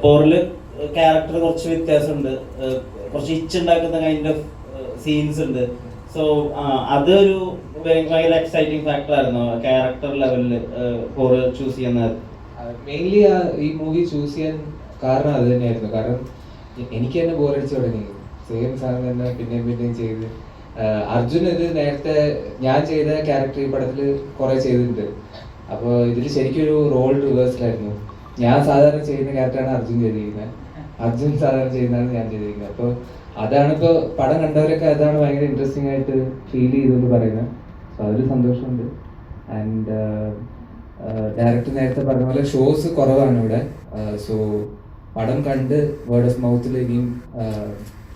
പോറിൽ character കുറച്ച് വ്യത്യാസമുണ്ട്, കുറച്ച് ഇച്ചുണ്ടാക്കുന്ന കൈൻഡ് ഓഫ് സീൻസ് ഉണ്ട്. സോ അതൊരു ഭയങ്കര എക്സൈറ്റിംഗ് ഫാക്ടർ ആയിരുന്നു ക്യാരക്ടർ ലെവലിൽ പോർ ചൂസ് ചെയ്യുന്നത്. മെയിൻലി ഈ മൂവി ചൂസ് ചെയ്യാൻ കാരണം അത് തന്നെയായിരുന്നു. കാരണം എനിക്ക് തന്നെ ബോറടിച്ചു തുടങ്ങി, സെയിം സാധനം തന്നെ പിന്നെയും ചെയ്ത്. അർജുൻ ഇത് നേരത്തെ ഞാൻ ചെയ്ത ക്യാരക്ടർ ഈ പടത്തിൽ കുറെ ചെയ്തിട്ടുണ്ട്. അപ്പോൾ ഇതിൽ ശരിക്കൊരു റോൾ റിവേഴ്സലായിരുന്നു. ഞാൻ സാധാരണ ചെയ്യുന്ന ക്യാരക്ടറാണ് അർജുൻ ചെയ്തിരിക്കുന്നത്, അർജുൻ സാധാരണ ചെയ്യുന്നതാണ് ഞാൻ ചെയ്തിരിക്കുന്നത്. അപ്പോൾ അതാണ് ഇപ്പോൾ പടം കണ്ടവരൊക്കെ അതാണ് ഭയങ്കര ഇൻട്രസ്റ്റിംഗ് ആയിട്ട് ഫീൽ ചെയ്തുകൊണ്ട് പറയുന്നത്. സോ അതൊരു സന്തോഷമുണ്ട്. ആൻഡ് ഡയറക്ടർ നേരത്തെ പറഞ്ഞ പോലെ ഷോസ് കുറവാണ് ഇവിടെ. സോ പടം കണ്ട് വേർഡ് ഓഫ് മൗത്തിൽ ഇനിയും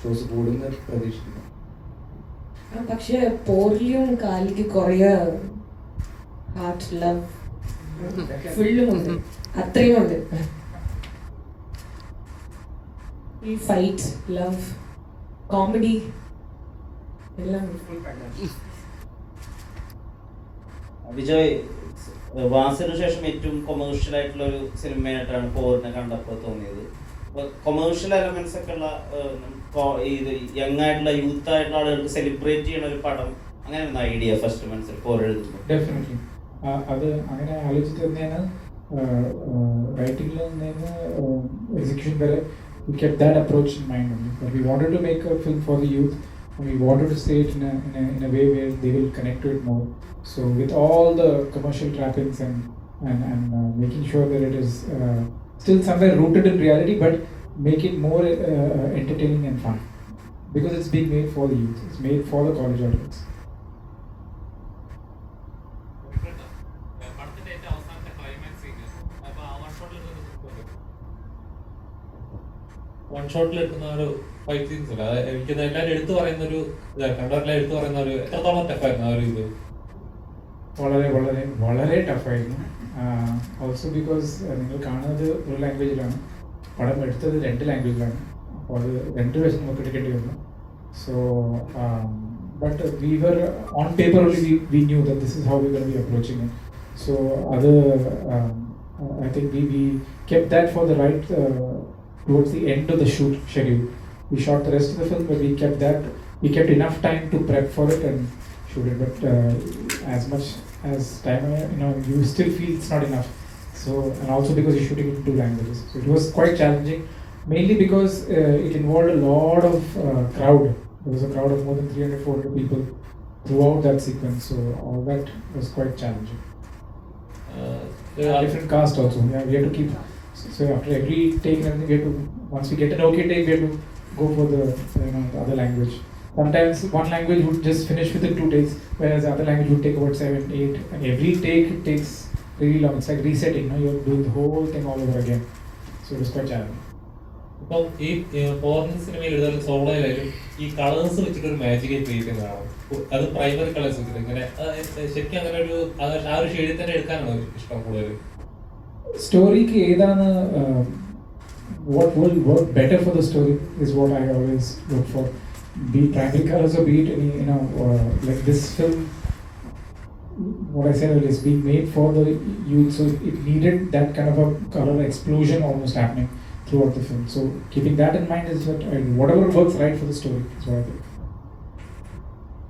ഷോസ് കൂടുന്ന പ്രതീക്ഷിക്കുന്നു. പക്ഷെ പോറിലും കാലിക്ക് കുറേ ഹാർട്ട് ലവ് ഫുള്ളും ഉണ്ട്, അത്രയും ഉണ്ട്. ഈ ഫൈറ്റ്, ലവ്, കോമഡി എല്ലാം. വിജയ്, വാസിന് ശേഷം ഏറ്റവും കൊമേഴ്ഷ്യൽ ആയിട്ടുള്ള ഒരു സിനിമയായിട്ടാണ് പോറിനെ കണ്ടപ്പോൾ തോന്നിയത്. കൊമേഴ്ഷ്യൽ എലമെന്റ്സ് ഒക്കെ ഉള്ള ഇത് യങ് ആയിട്ടുള്ള യൂത്ത് ആയിട്ടുള്ള ആളുകൾക്ക് സെലിബ്രേറ്റ് ചെയ്യുന്ന ഒരു പടം, അങ്ങനെയാണ് ഐഡിയ ഫസ്റ്റ് മനസ്സിൽ പോർ എഴുതുമ്പോൾ? ഡെഫിനറ്റ്ലി അത് അങ്ങനെ ആലോചിച്ചിട്ട് തന്നെയാണ് റൈറ്റിംഗിൽ നിന്ന് എക്സിക്യൂഷൻ വരെ we kept that approach in mind only. But we wanted to make a film for the youth, and we wanted to say it in a way where they will connect to it more. So with all the commercial trappings and making sure that it is still somewhere rooted in reality, but make it more entertaining and fun, because it's being made for the youth. It's made for the college audience. One ഷോട്ടിൽ എടുക്കുന്ന ഒരു fight scenes അല്ല, എനിക്ക് എല്ലാവരും എടുത്തു പറയുന്ന ഒരു കണ്ടവരെല്ലാം എടുത്തു പറയുന്ന ഒരു എത്രത്തോളം ടഫായിരുന്നു ആ ഒരു ഇത്? വളരെ വളരെ വളരെ ടഫായിരുന്നു. ഓൾസോ ബിക്കോസ് നിങ്ങൾ കാണുന്നത് ഒരു ലാംഗ്വേജിലാണ്, പടം എടുത്തത് 2 ലാംഗ്വേജിലാണ്. അപ്പോൾ അത് 2 വശം നമുക്ക് എടുക്കേണ്ടി വന്നു. So but we were on paper only we knew that this is how we gonna be approaching it. So അത് I think we kept that for the right towards the end of the shoot schedule. We shot the rest of the film, but we kept enough time to prep for it and shoot it. But as much as time, you still feel it's not enough. So, and also because you're shooting in 2 languages, so it was quite challenging. Mainly because it involved a lot of crowd. There was a crowd of more than 300-400 people throughout that sequence. So all that was quite challenging. Different cast also. Yeah, we had to keep. So after every take and everything, we have to, once we get an okay take, we have to go for the other language. Sometimes one language would just finish within 2 takes, whereas the other language would take about 7, 8, and every take takes really long. It's like resetting, you're doing the whole thing all over again. So it was quite challenging. ഇപ്പം ഈ foreign സിനിമയിൽ എഴുതാലും സോളോയിലായാലും ഈ colours വെച്ചിട്ടൊരു magic create ചെയ്യുന്നതാണ്. അത് primary colours വെച്ചിട്ട് ഇങ്ങനെ ശരിക്കും അങ്ങനെ ഒരു ആ ഒരു ഷെയ്ഡിൽ തന്നെ എടുക്കാനാണ് ഇഷ്ടം കൂടുതൽ? സ്റ്റോറിക്ക് ഏതാണ് what will work better for the story is what I always look for. Be it primary colors or be it any, like this film, what I said earlier, is being made for the youth, so it needed that kind of a color explosion almost happening throughout the film. So keeping that in mind is what whatever works right for the story is what I think.